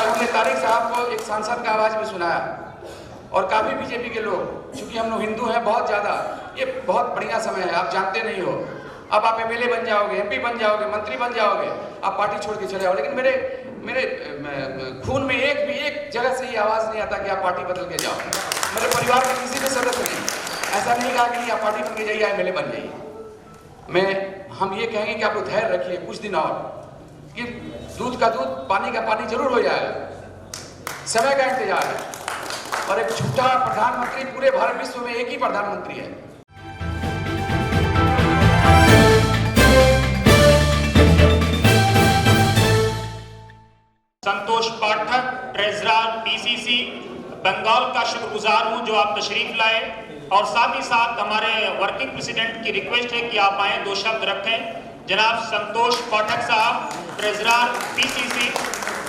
कल हमने तारिक साहब को एक सांसद का आवाज में सुनाया और काफी बीजेपी के लोग, चूंकि हम लोग हिंदू हैं बहुत ज्यादा, ये बहुत बढ़िया समय है, आप जानते नहीं हो, अब आप एमएलए बन जाओगे, एमपी बन जाओगे, मंत्री बन जाओगे, आप पार्टी छोड़ के चले जाओ। लेकिन मेरे खून में एक जगह से ये आवाज नहीं आता कि आप पार्टी बदल के जाओ। मेरे परिवार के किसी भी सदस्य ने ऐसा नहीं कहा कि आप पार्टी बन के जाइए, एमएलए बन जाइए। हम ये कहेंगे कि आप लोग धैर्य रखिए कुछ दिन और, कि दूध का दूध पानी का पानी जरूर हो जाएगा, समय का इंतजार है। और एक झूठा प्रधानमंत्री, पूरे भारत विश्व में एक ही प्रधानमंत्री है। संतोष पाठक, ट्रेजरर पीसीसी, बंगाल का शुक्रगुजार हूं जो आप तशरीफ लाए, और साथ ही साथ हमारे वर्किंग प्रेसिडेंट की रिक्वेस्ट है कि आप आए, 2 शब्द रखें। जनाब संतोष पाठक साहब, ट्रेजरर पीसीसी,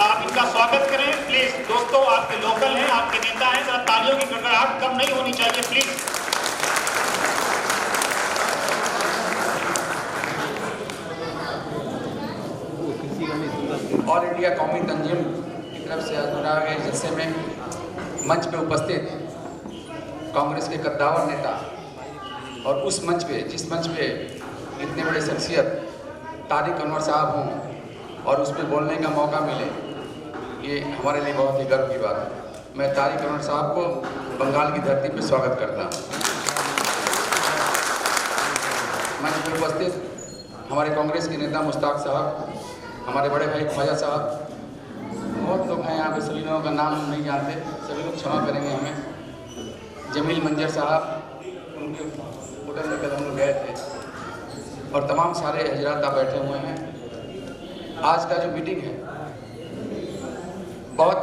आप इनका स्वागत करें प्लीज। दोस्तों, आपके लोकल हैं, आपके नेता हैं, जरा तालियों की गड़गड़ाहट कम नहीं होनी चाहिए प्लीज। ऑल इंडिया कौमी तंजीम की तरफ से आज मनाए गए जलसे में मंच पे उपस्थित कांग्रेस के कद्दावर नेता, और उस मंच पे, जिस मंच पे इतने बड़े शख्सियत तारिक अनवर साहब हों और उस पर बोलने का मौका मिले, ये हमारे लिए बहुत ही गर्व की बात है। मैं तारिक अनवर साहब को बंगाल की धरती पर स्वागत करता हूँ। मंच पर उपस्थित हमारे कांग्रेस के नेता मुश्ताक साहब, हमारे बड़े भाई ख्वाजा साहब, बहुत लोग हैं यहाँ पे, सभी लोगों का नाम हम नहीं जानते, सभी लोग क्षमा करेंगे हमें। जमील मंजर साहब, उनके होटल में कल हम लोग गए थे, और तमाम सारे हजरात आप बैठे हुए हैं। आज का जो मीटिंग है, बहुत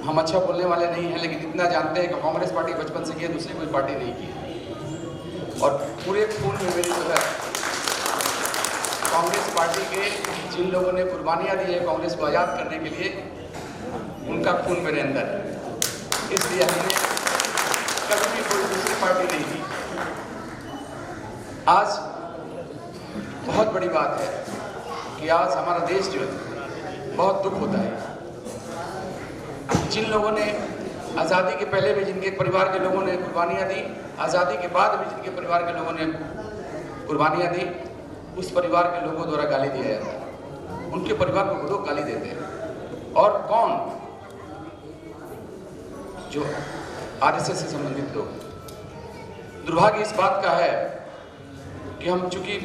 हम अच्छा बोलने वाले नहीं हैं, लेकिन इतना जानते हैं कि कांग्रेस पार्टी बचपन से की है, दूसरी कोई पार्टी नहीं की। और पूरे खून में मेरी जो है कांग्रेस पार्टी के जिन लोगों ने कुर्बानियाँ दी है कांग्रेस को आज़ाद करने के लिए, उनका खून मेरे अंदर है। इसलिए हमने कभी भी कोई दूसरी पार्टी नहीं की। आज बहुत बड़ी बात है कि आज हमारा देश जो है, बहुत दुख होता है। जिन लोगों ने आज़ादी के पहले भी, जिनके परिवार के लोगों ने कुर्बानियाँ दी, आज़ादी के बाद भी जिनके परिवार के लोगों ने कुर्बानियाँ दी, उस परिवार के लोगों द्वारा गाली दिया जाता है, उनके परिवार को लोग गाली देते हैं। और कौन? जो आरएसएस से संबंधित लोग। दुर्भाग्य इस बात का है कि हम, चूंकि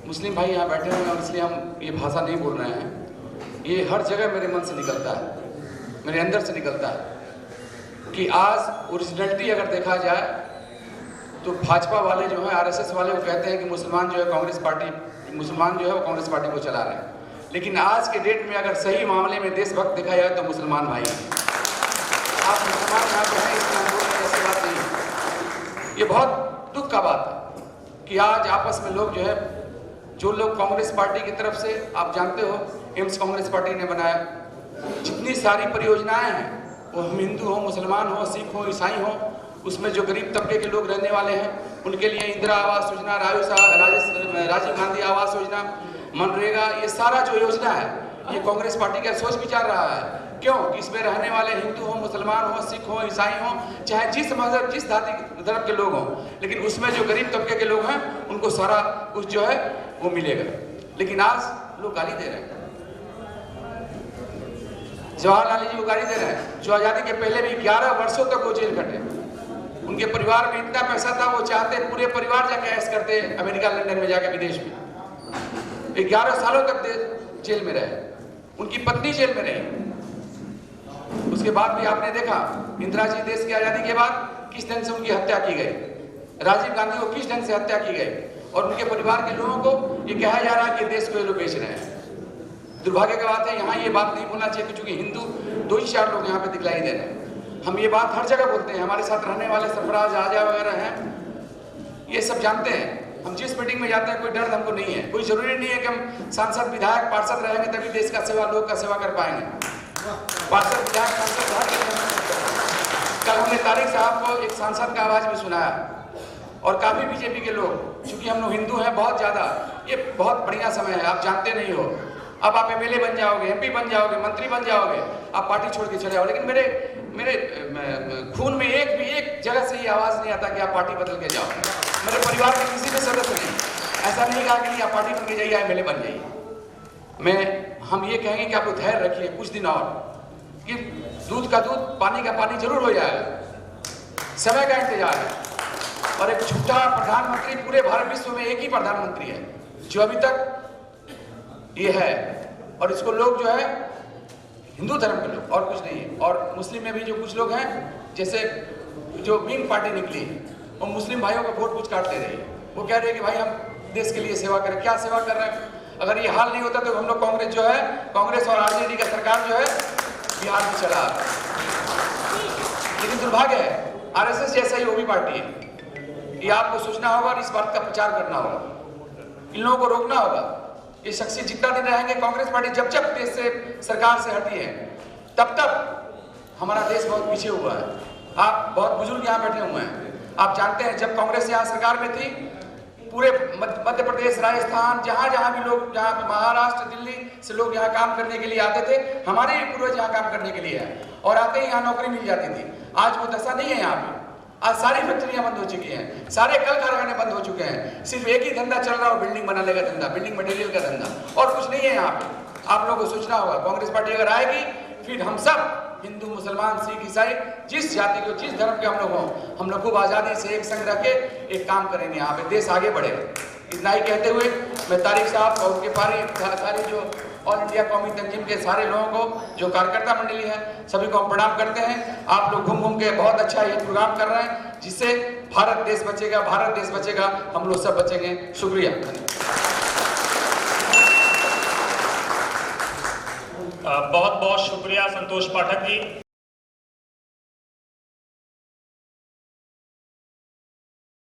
मुस्लिम भाई यहाँ बैठे हुए हैं और इसलिए हम ये भाषा नहीं बोल रहे हैं, ये हर जगह मेरे मन से निकलता है, मेरे अंदर से निकलता है कि आज ओरिजिनलिटी अगर देखा जाए तो भाजपा वाले जो है, आरएसएस वाले, वो कहते हैं कि मुसलमान जो है कांग्रेस पार्टी, मुसलमान जो है वो कांग्रेस पार्टी को चला रहे हैं। लेकिन आज के डेट में अगर सही मामले में देशभक्त देखा जाए तो मुसलमान भाई हैं। आप मुसलमान यहाँ पे हैं, इसमें हम बोल रहे हैं, ऐसी बात नहीं। ये बहुत दुख का बात है कि आज आपस में लोग जो है, जो लोग कांग्रेस पार्टी की तरफ से, आप जानते हो एम्स कांग्रेस पार्टी ने बनाया, जितनी सारी परियोजनाएं हैं, वो हम हिंदू हो, मुसलमान हो, सिख हो, ईसाई हो, उसमें जो गरीब तबके के लोग रहने वाले हैं उनके लिए इंदिरा आवास योजना, राजीव गांधी आवास योजना, मनरेगा, ये सारा जो योजना है, ये कांग्रेस पार्टी का सोच विचार रहा है। क्यों? कि इसमें रहने वाले हिंदू हो, मुसलमान हो, सिख हो, ईसाई हो, चाहे जिस मजहब, जिस धर्म के लोग हों, लेकिन उसमें जो गरीब तबके के लोग हैं उनको सारा कुछ जो है वो मिलेगा। लेकिन आज लोग गाली दे रहे हैं, जवाहरलाल नेहरू जी को गाली दे रहे हैं, जो आज़ादी के पहले भी 11 वर्षों तक वो जेल कटे। उनके परिवार में इतना पैसा था, वो चाहते पूरे परिवार जाके ऐश करते अमेरिका, लंदन में जाके, विदेश में। 11 सालों तक जेल में रहे, उनकी पत्नी जेल में रही। उसके बाद भी आपने देखा इंदिरा जी देश की आज़ादी के बाद किस ढंग से उनकी हत्या की गई, राजीव गांधी को किस ढंग से हत्या की गई, और उनके परिवार के लोगों को ये कहा जा रहा है कि देश को ये लोग बेच रहे हैं। दुर्भाग्य की बात है, यहाँ ये बात नहीं बोलना चाहिए, क्योंकि हिंदू 2 ही 4 लोग यहाँ पे दिखलाई दे रहे हैं। हम ये बात हर जगह बोलते हैं, हमारे साथ रहने वाले सरफराज आजा वगैरह हैं, ये सब जानते हैं। हम जिस मीटिंग में जाते हैं कोई डर हमको नहीं है, कोई जरूरी नहीं है कि हम सांसद, विधायक, पार्षद रहेंगे तभी देश का सेवा, लोग का सेवा कर पाएंगे। पार्षद, विधायक, सांसद, कल हमने तारिक साहब को एक सांसद का आवाज में सुनाया, और काफी बीजेपी के लोग, चूंकि हम लोग हिंदू हैं बहुत ज्यादा, ये बहुत बढ़िया समय है, आप जानते नहीं हो, अब आप एमएलए बन जाओगे, एमपी बन जाओगे, मंत्री बन जाओगे, आप पार्टी छोड़ के चले जाओ, लेकिन मेरे खून में एक जगह से ये आवाज नहीं आता कि आप पार्टी बदल के जाओ। मेरे परिवार के किसी भी सदस्य ने ऐसा नहीं कहा कि नहीं आप पार्टी बन के जाइए, एमएलए बन जाइए। हम ये कहेंगे कि आप धैर्य रखिए कुछ दिन और, कि दूध का दूध पानी का पानी जरूर हो जाएगा, समय का इंतजार है। और एक झूठा प्रधानमंत्री पूरे भारत विश्व में एक ही प्रधानमंत्री है जो अभी तक ये है, और इसको लोग जो है हिंदू धर्म के लोग, और कुछ नहीं है। और मुस्लिम में भी जो कुछ लोग हैं, जैसे जो विंग पार्टी निकली है, वो मुस्लिम भाइयों का वोट कुछ काटते रहे। वो कह रहे हैं कि भाई हम देश के लिए सेवा करें। क्या सेवा कर रहे हैं? अगर ये हाल नहीं होता तो हम लोग कांग्रेस जो है, कांग्रेस और आरजेडी का सरकार जो है बिहार में चला आता। लेकिन दुर्भाग्य है, आरएसएस जैसा ही वो भी पार्टी है। ये आपको सोचना होगा और इस बात का प्रचार करना होगा, इन लोगों को रोकना होगा। ये शख्सियत जितना दिन रहेंगे, कांग्रेस पार्टी जब जब देश से सरकार से हटी है, तब तक हमारा देश बहुत पीछे हुआ है। आप बहुत बुजुर्ग यहाँ बैठे हुए हैं, आप जानते हैं जब कांग्रेस यहाँ सरकार में थी, पूरे मध्य प्रदेश, राजस्थान, जहाँ जहाँ भी लोग, जहाँ महाराष्ट्र, दिल्ली से लोग यहाँ काम करने के लिए आते थे, हमारे ही पूर्वज यहाँ काम करने के लिए है, और आते ही यहाँ नौकरी मिल जाती थी। आज वो दशा नहीं है यहाँ पे। आज सारी फैक्ट्रियां बंद हो चुकी हैं, सारे कल कारखाने बंद हो चुके हैं। सिर्फ एक ही धंधा चल रहा है, बिल्डिंग बनाने का धंधा, बिल्डिंग मटेरियल का धंधा, और कुछ नहीं है यहाँ पे। आप लोगों को सोचना होगा, कांग्रेस पार्टी अगर आएगी, फिर हम सब हिंदू, मुसलमान, सिख, ईसाई, जिस जाति को, जिस धर्म के हम लोग हों, हम लोग खूब आज़ादी से एक संग रह के एक काम करेंगे, यहाँ पे देश आगे बढ़ेगा। इतना ही कहते हुए मैं तारिक साहब और उनके सारी जो ऑल इंडिया कौमी तंजीम के सारे लोगों को, जो कार्यकर्ता मंडली है, सभी को हम प्रणाम करते हैं। आप लोग घूम घूम के बहुत अच्छा ये प्रोग्राम कर रहे हैं, जिससे भारत देश बचेगा, भारत देश बचेगा, हम लोग सब बचेंगे। शुक्रिया। बहुत बहुत शुक्रिया संतोष पाठक जी।